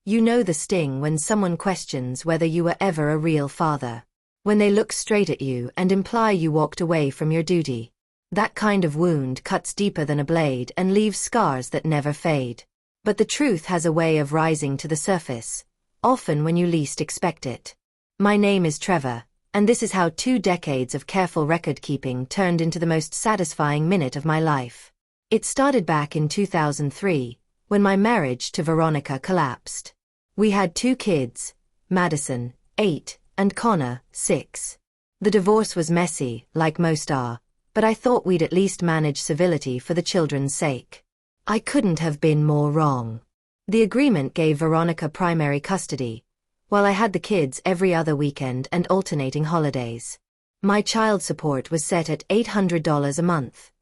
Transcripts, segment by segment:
You know the sting when someone questions whether you were ever a real father. When they look straight at you and imply you walked away from your duty. That kind of wound cuts deeper than a blade and leaves scars that never fade. But the truth has a way of rising to the surface, often when you least expect it. My name is Trevor, and this is how 2 decades of careful record-keeping turned into the most satisfying minute of my life. It started back in 2003, when my marriage to Veronica collapsed. We had 2 kids, Madison, 8, and Connor, 6. The divorce was messy, like most are, but I thought we'd at least manage civility for the children's sake. I couldn't have been more wrong. The agreement gave Veronica primary custody, while I had the kids every other weekend and alternating holidays. My child support was set at $800 a month,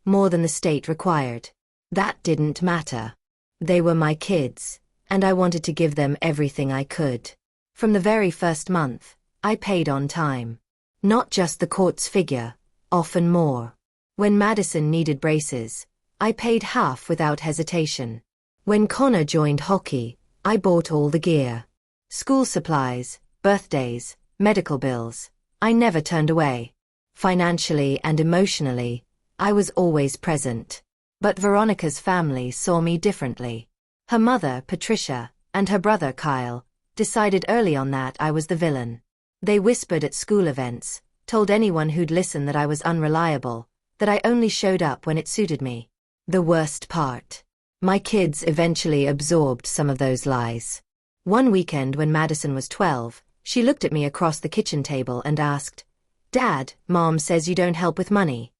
more than the state required. That didn't matter. They were my kids, and I wanted to give them everything I could. From the very first month, I paid on time. Not just the court's figure, often more. When Madison needed braces, I paid half without hesitation. When Connor joined hockey, I bought all the gear. School supplies, birthdays, medical bills, I never turned away. Financially and emotionally, I was always present. But Veronica's family saw me differently. Her mother, Patricia, and her brother, Kyle, decided early on that I was the villain. They whispered at school events, told anyone who'd listen that I was unreliable, that I only showed up when it suited me. The worst part. My kids eventually absorbed some of those lies. One weekend when Madison was 12, she looked at me across the kitchen table and asked, "Dad, Mom says you don't help with money."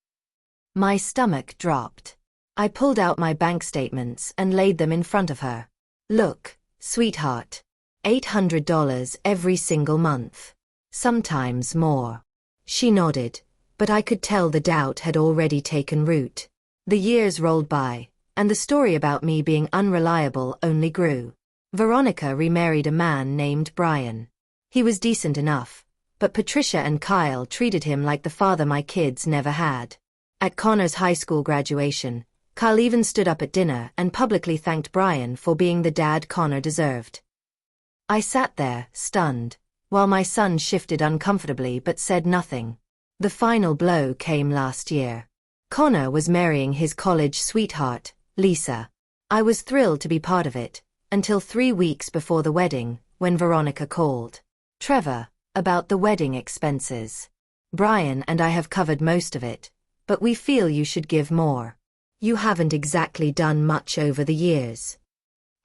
My stomach dropped. I pulled out my bank statements and laid them in front of her. "Look, sweetheart. $800 every single month. Sometimes more." She nodded, but I could tell the doubt had already taken root. The years rolled by, and the story about me being unreliable only grew. Veronica remarried a man named Brian. He was decent enough, but Patricia and Kyle treated him like the father my kids never had. At Connor's high school graduation, Kyle even stood up at dinner and publicly thanked Brian for being the dad Connor deserved. I sat there, stunned, while my son shifted uncomfortably but said nothing. The final blow came last year. Connor was marrying his college sweetheart, Lisa. I was thrilled to be part of it, until 3 weeks before the wedding, when Veronica called. "Trevor, about the wedding expenses. Brian and I have covered most of it, but we feel you should give more. You haven't exactly done much over the years."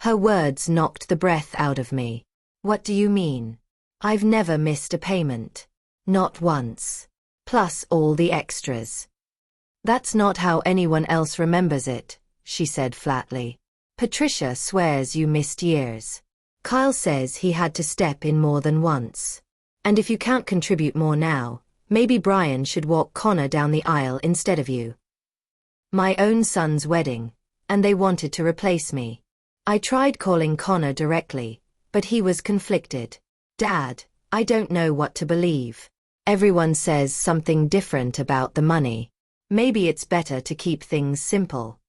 Her words knocked the breath out of me. "What do you mean? I've never missed a payment. Not once. Plus all the extras." "That's not how anyone else remembers it," she said flatly. "Patricia swears you missed years. Kyle says he had to step in more than once. And if you can't contribute more now, maybe Brian should walk Connor down the aisle instead of you." My own son's wedding, and they wanted to replace me. I tried calling Connor directly, but he was conflicted. "Dad, I don't know what to believe. Everyone says something different about the money. Maybe it's better to keep things simple."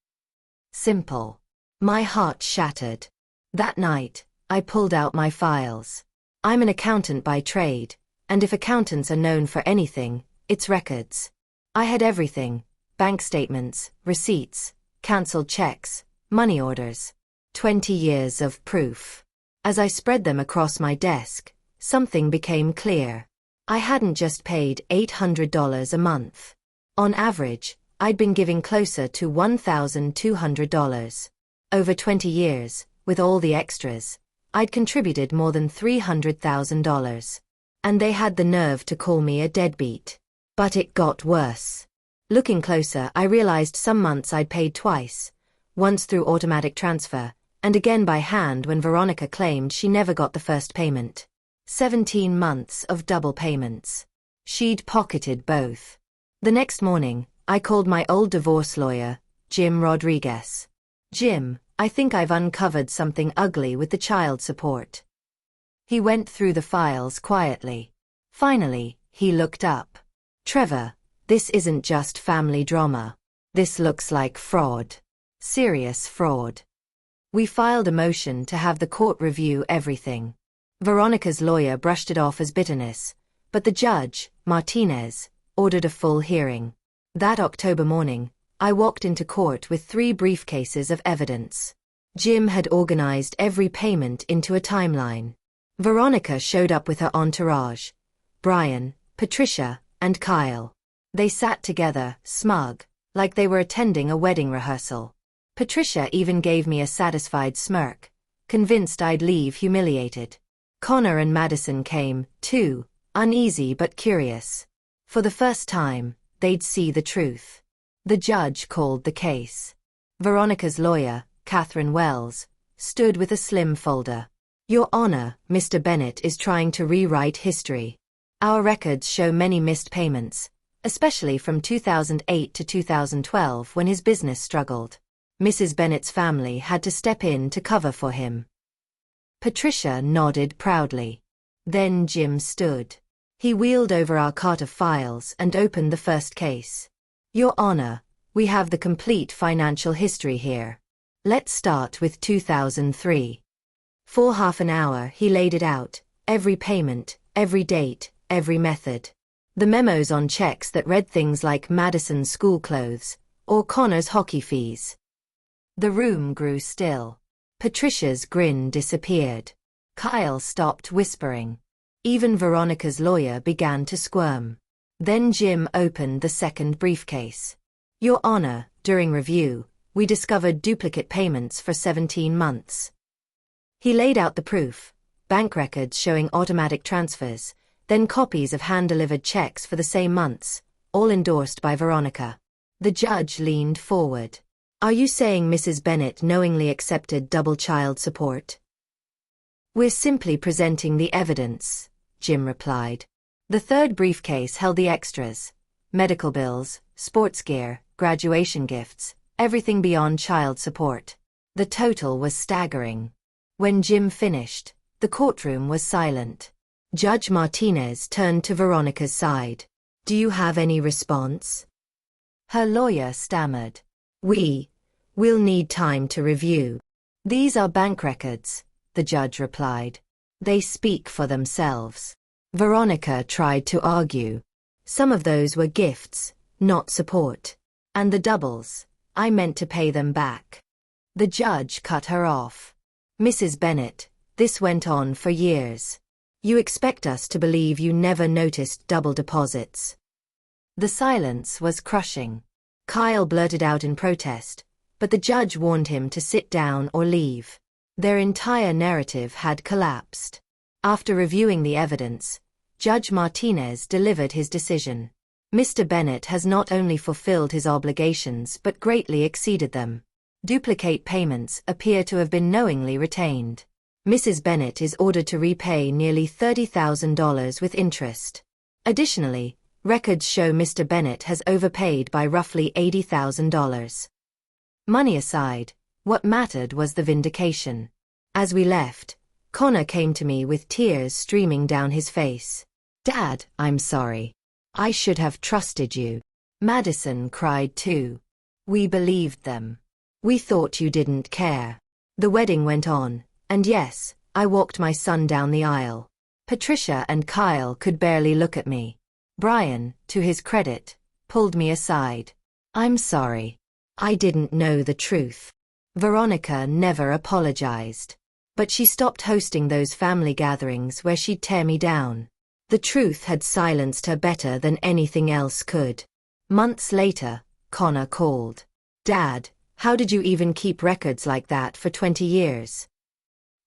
Simple. My heart shattered. That night, I pulled out my files. I'm an accountant by trade, and if accountants are known for anything, it's records. I had everything: bank statements, receipts, cancelled checks, money orders. 20 years of proof. As I spread them across my desk, something became clear. I hadn't just paid $800 a month. On average, I'd been giving closer to $1,200. Over 20 years, with all the extras, I'd contributed more than $300,000. And they had the nerve to call me a deadbeat. But it got worse. Looking closer, I realized some months I'd paid twice, once through automatic transfer, and again by hand when Veronica claimed she never got the first payment. 17 months of double payments. She'd pocketed both. The next morning, I called my old divorce lawyer, Jim Rodriguez. "Jim, I think I've uncovered something ugly with the child support." He went through the files quietly. Finally, he looked up. "Trevor, this isn't just family drama. This looks like fraud. Serious fraud." We filed a motion to have the court review everything. Veronica's lawyer brushed it off as bitterness, but the judge, Martinez, ordered a full hearing. That October morning, I walked into court with 3 briefcases of evidence. Jim had organized every payment into a timeline. Veronica showed up with her entourage: Brian, Patricia, and Kyle. They sat together, smug, like they were attending a wedding rehearsal. Patricia even gave me a satisfied smirk, convinced I'd leave humiliated. Connor and Madison came, too, uneasy but curious. For the first time, they'd see the truth. The judge called the case. Veronica's lawyer, Catherine Wells, stood with a slim folder. "Your Honor, Mr. Bennett is trying to rewrite history. Our records show many missed payments, especially from 2008 to 2012 when his business struggled. Mrs. Bennett's family had to step in to cover for him." Patricia nodded proudly. Then Jim stood. He wheeled over our cart of files and opened the first case. "Your Honor, we have the complete financial history here. Let's start with 2003. For half an hour he laid it out, every payment, every date, every method. The memos on checks that read things like Madison's school clothes, or Connor's hockey fees. The room grew still. Patricia's grin disappeared. Kyle stopped whispering. Even Veronica's lawyer began to squirm. Then Jim opened the second briefcase. "Your Honor, during review, we discovered duplicate payments for 17 months. He laid out the proof: bank records showing automatic transfers, then copies of hand-delivered checks for the same months, all endorsed by Veronica. The judge leaned forward. "Are you saying Mrs. Bennett knowingly accepted double child support?" "We're simply presenting the evidence," Jim replied. The third briefcase held the extras: medical bills, sports gear, graduation gifts, everything beyond child support. The total was staggering. When Jim finished, the courtroom was silent. Judge Martinez turned to Veronica's side. "Do you have any response?" Her lawyer stammered. We'll need time to review. "These are bank records," the judge replied. "They speak for themselves." Veronica tried to argue. "Some of those were gifts, not support. And the doubles, I meant to pay them back." The judge cut her off. "Mrs. Bennett, this went on for years. You expect us to believe you never noticed double deposits?" The silence was crushing. Kyle blurted out in protest, but the judge warned him to sit down or leave. Their entire narrative had collapsed. After reviewing the evidence, Judge Martinez delivered his decision. "Mr. Bennett has not only fulfilled his obligations but greatly exceeded them. Duplicate payments appear to have been knowingly retained. Mrs. Bennett is ordered to repay nearly $30,000 with interest. Additionally, records show Mr. Bennett has overpaid by roughly $80,000. Money aside, what mattered was the vindication. As we left, Connor came to me with tears streaming down his face. "Dad, I'm sorry. I should have trusted you." Madison cried too. "We believed them. We thought you didn't care." The wedding went on, and yes, I walked my son down the aisle. Patricia and Kyle could barely look at me. Brian, to his credit, pulled me aside. "I'm sorry. I didn't know the truth." Veronica never apologized. But she stopped hosting those family gatherings where she'd tear me down. The truth had silenced her better than anything else could. Months later, Connor called. "Dad, how did you even keep records like that for 20 years?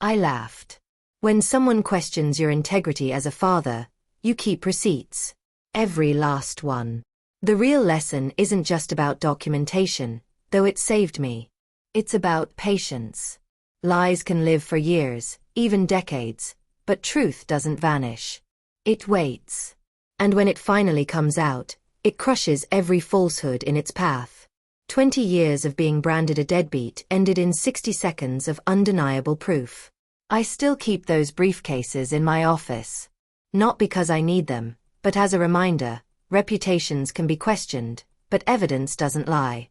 I laughed. "When someone questions your integrity as a father, you keep receipts. Every last one. The real lesson isn't just about documentation, though it saved me. It's about patience. Lies can live for years, even decades, but truth doesn't vanish. It waits. And when it finally comes out, it crushes every falsehood in its path." 20 years of being branded a deadbeat ended in 60 seconds of undeniable proof. I still keep those briefcases in my office. Not because I need them, but as a reminder: reputations can be questioned, but evidence doesn't lie.